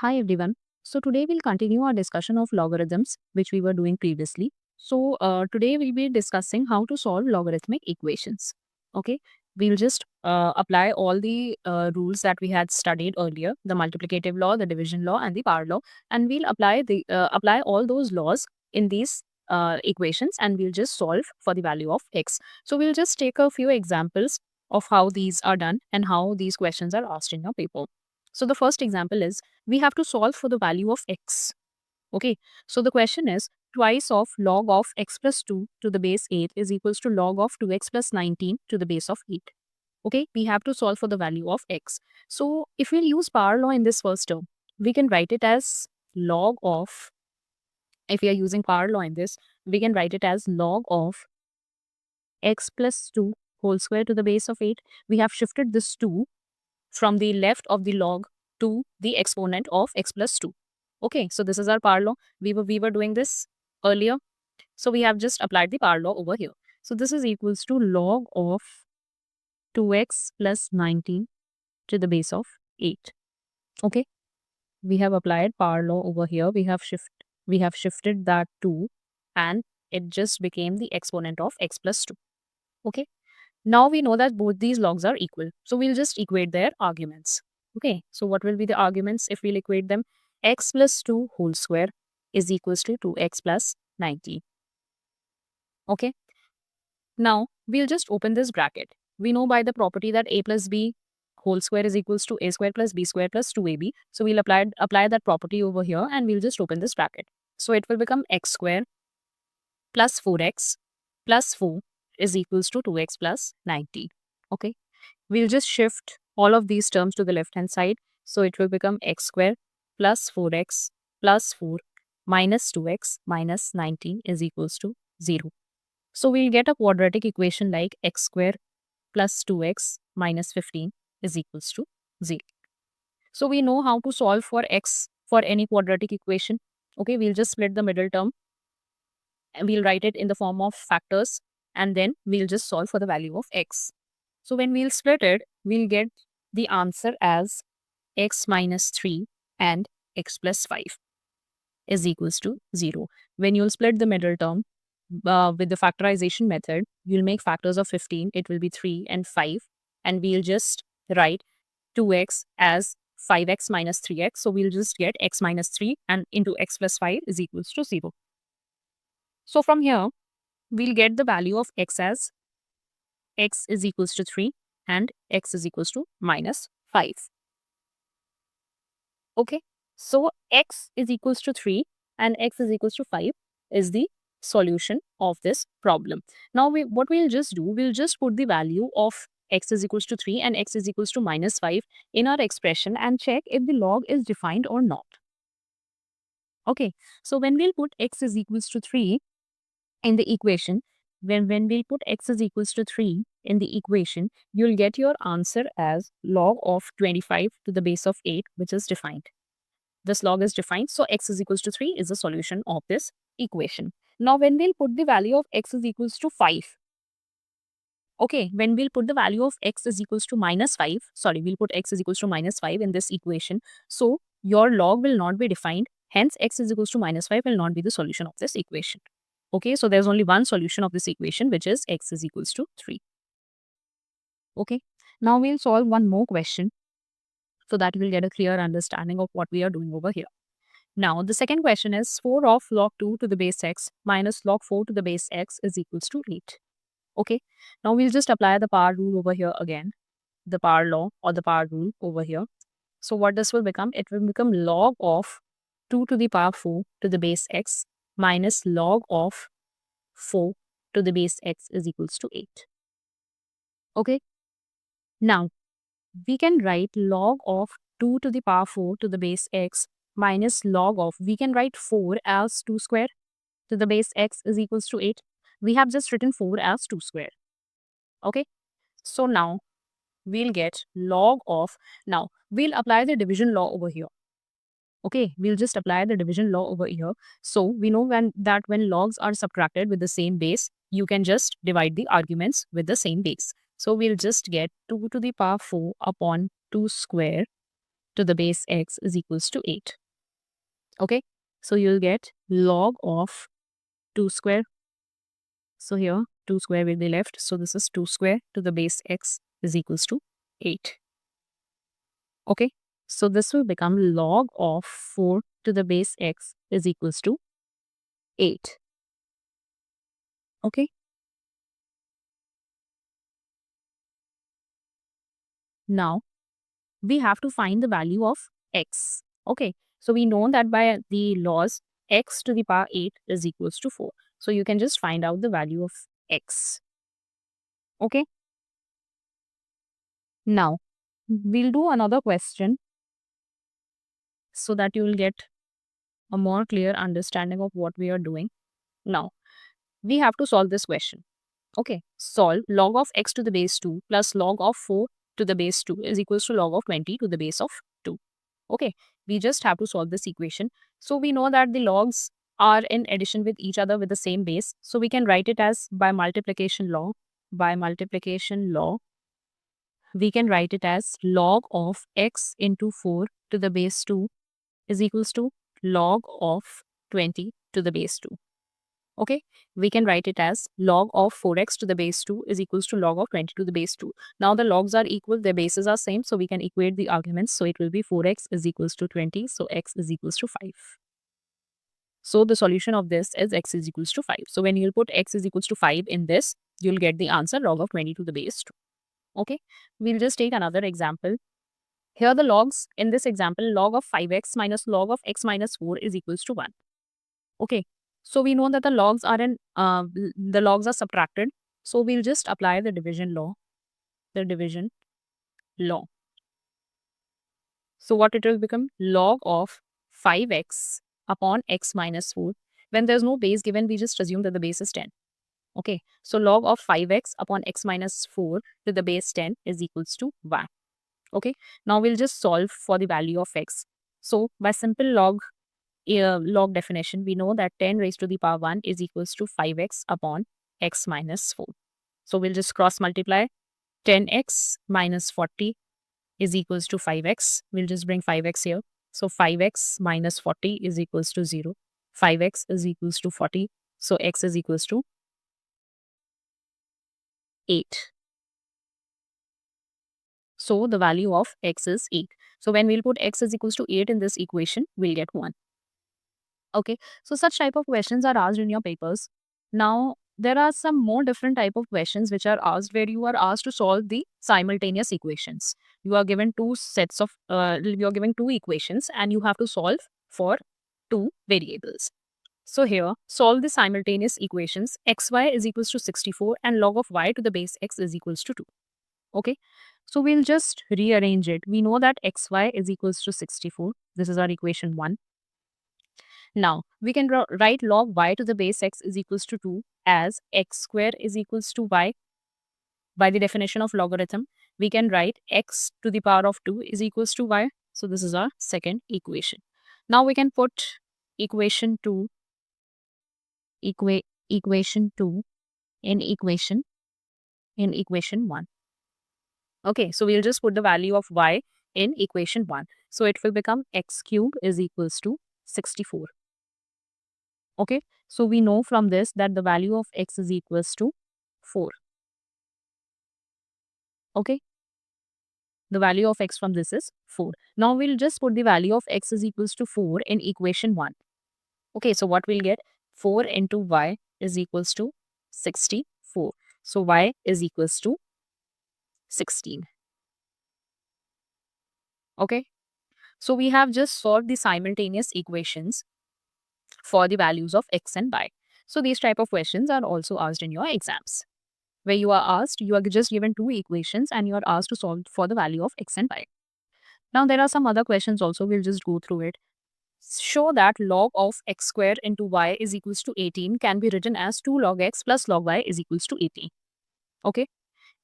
Hi everyone. So today we'll continue our discussion of logarithms, which we were doing previously. Today we'll be discussing how to solve logarithmic equations. Okay, we'll just apply all the rules that we had studied earlier: the multiplicative law, the division law, and the power law, and we'll apply all those laws in these equations, and we'll just solve for the value of x. So we'll just take a few examples of how these are done and how these questions are asked in your paper. So the first example is we have to solve for the value of x. Okay, so the question is twice of log of x plus 2 to the base 8 is equals to log of 2x plus 19 to the base of 8. Okay, we have to solve for the value of x. So if we'll use power law in this first term, we can write it as log of, if we are using power law in this, we can write it as log of x plus 2 whole square to the base of 8. We have shifted this 2 from the left of the log to the exponent of x plus 2. Okay, so this is our power law. We were doing this earlier. So we have just applied the power law over here. So this is equals to log of 2x plus 19 to the base of 8. Okay, we have applied power law over here. We have shifted that 2 and it just became the exponent of x plus 2. Okay, now we know that both these logs are equal. So we'll just equate their arguments. Okay, so what will be the arguments if we'll equate them? X plus 2 whole square is equals to 2x plus 19. Okay, now we'll just open this bracket. We know by the property that a plus b whole square is equals to a square plus b square plus 2ab. So we'll apply that property over here and we'll just open this bracket. So it will become x square plus 4x plus 4 is equals to 2x plus 90. Okay, we'll just shift all of these terms to the left hand side. So it will become x square plus 4x plus 4 minus 2x minus 19 is equals to 0. So we'll get a quadratic equation like x square plus 2x minus 15 is equals to 0. So we know how to solve for x for any quadratic equation. Okay, we'll just split the middle term and we'll write it in the form of factors and then we'll just solve for the value of x. So when we'll split it, we'll get the answer as x minus 3 and x plus 5 is equals to 0. When you'll split the middle term with the factorization method, you'll make factors of 15. It will be 3 and 5. And we'll just write 2x as 5x minus 3x. So we'll just get x minus 3 and into x plus 5 is equals to 0. So from here, we'll get the value of x as x is equals to 3 and x is equals to minus 5. Okay, so x is equals to 3 and x is equals to 5 is the solution of this problem. Now what we'll just do, we'll just put the value of x is equals to 3 and x is equals to minus 5 in our expression and check if the log is defined or not. Okay, so when we'll put x is equals to 3 in the equation, when we'll put x is equals to 3 in the equation, you'll get your answer as log of 25 to the base of 8, which is defined. This log is defined, so x is equals to 3 is the solution of this equation. Now, when we'll put the value of x is equals to 5, okay, when we'll put the value of x is equals to minus 5, sorry, we'll put x is equals to minus 5 in this equation. So, your log will not be defined. Hence, x is equals to minus 5 will not be the solution of this equation. Okay, so there's only one solution of this equation, which is x is equals to 3. Okay, now we'll solve one more question so that we'll get a clear understanding of what we are doing over here. Now, the second question is 4 of log 2 to the base x minus log 4 to the base x is equals to 8. Okay, now we'll just apply the power rule over here again, the power law or the power rule over here. So what this will become? It will become log of 2 to the power 4 to the base x minus log of 4 to the base x is equals to 8. Okay, now we can write log of 2 to the power 4 to the base x minus log of, we can write 4 as 2 square to the base x is equals to 8. We have just written 4 as 2 square. Okay, so now we'll get log of, now we'll apply the division law over here. Okay, we'll just apply the division law over here. So we know when logs are subtracted with the same base, you can just divide the arguments with the same base. So we'll just get 2 to the power 4 upon 2 square to the base x is equals to 8. Okay, so you'll get log of 2 square. So here 2 square will be left. So this is 2 square to the base x is equals to 8. Okay, so this will become log of 4 to the base x is equals to 8. Okay, now we have to find the value of x. Okay, so we know that by the laws, x to the power 8 is equals to 4. So you can just find out the value of x. Okay, now we'll do another question so that you will get a more clear understanding of what we are doing. Now, we have to solve this question. Okay, solve log of x to the base 2 plus log of 4 to the base 2 is equals to log of 20 to the base of 2. Okay, we just have to solve this equation. So we know that the logs are in addition with each other with the same base. So we can write it as by multiplication law. By multiplication law, we can write it as log of x into 4 to the base 2 is equals to log of 20 to the base 2. Okay, we can write it as log of 4x to the base 2 is equals to log of 20 to the base 2. Now the logs are equal, their bases are same, so we can equate the arguments. So it will be 4x is equals to 20, so x is equals to 5. So the solution of this is x is equals to 5. So when you'll put x is equals to 5 in this, you'll get the answer log of 20 to the base 2. Okay, we'll just take another example. Here the logs in this example, log of 5x minus log of x minus 4 is equals to 1. Okay, so we know that the logs are the logs are subtracted. So we'll just apply the division law. The division law. So what it will become? Log of 5x upon x minus 4. When there's no base given, we just assume that the base is 10. Okay, so log of 5x upon x minus 4 to the base 10 is equals to 1. Okay, now we'll just solve for the value of x. So by simple log definition, we know that 10 raised to the power 1 is equals to 5x upon x minus 4. So we'll just cross multiply. 10x minus 40 is equals to 5x. We'll just bring 5x here. So 5x minus 40 is equals to 0. 5x is equals to 40. So x is equals to 8. So the value of x is 8. So when we'll put x is equals to 8 in this equation, we'll get 1. Okay, so such type of questions are asked in your papers. Now, there are some more different type of questions which are asked where you are asked to solve the simultaneous equations. You are given you are given two equations and you have to solve for two variables. So here, solve the simultaneous equations xy is equals to 64 and log of y to the base x is equals to 2. Okay, so we'll just rearrange it. We know that xy is equals to 64. This is our equation 1. Now, we can write log y to the base x is equals to 2 as x square is equals to y. By the definition of logarithm, we can write x to the power of 2 is equals to y. So this is our second equation. Now we can put equation 2 equation 2 in equation 1. Okay, so we'll just put the value of y in equation 1. So it will become x cube is equals to 64. Okay, so we know from this that the value of x is equals to 4. Okay, the value of x from this is 4. Now we'll just put the value of x is equals to 4 in equation 1. Okay, so what we'll get? 4 into y is equals to 64. So y is equals to 16. Okay, so we have just solved the simultaneous equations for the values of x and y. So these type of questions are also asked in your exams, where you are just given two equations and you are asked to solve for the value of x and y. Now there are some other questions also, we'll just go through it. Show that log of x square into y is equals to 18 can be written as 2 log x plus log y is equals to 18. Okay,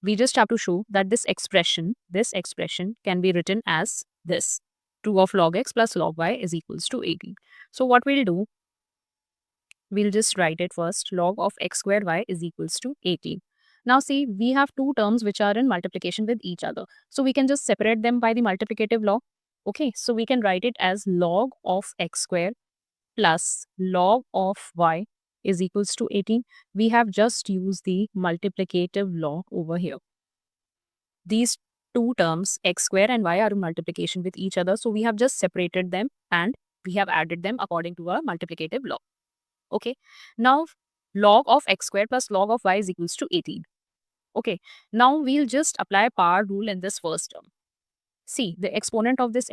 we just have to show that this expression can be written as this. 2 of log x plus log y is equals to 18. So what we'll do, we'll just write it first. Log of x square y is equals to 18. Now see, we have two terms which are in multiplication with each other. So we can just separate them by the multiplicative law. Okay, so we can write it as log of x square plus log of y is equals to 18. We have just used the multiplicative law over here. These two terms, x square and y, are in multiplication with each other. So we have just separated them and we have added them according to a multiplicative law. Okay. Now, log of x square plus log of y is equals to 18. Okay. Now we'll just apply power rule in this first term. See, the exponent of this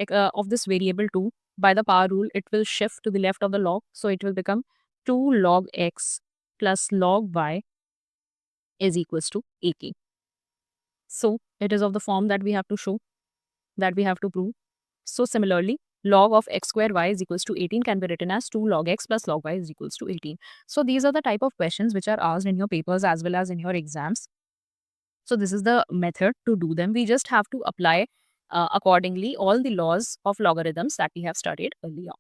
variable 2, by the power rule, it will shift to the left of the log. So it will become 2 log x plus log y is equals to 18. So it is of the form that we have to show, that we have to prove. So similarly, log of x square y is equals to 18 can be written as 2 log x plus log y is equals to 18. So these are the type of questions which are asked in your papers as well as in your exams. So this is the method to do them. We just have to apply accordingly all the laws of logarithms that we have studied earlier.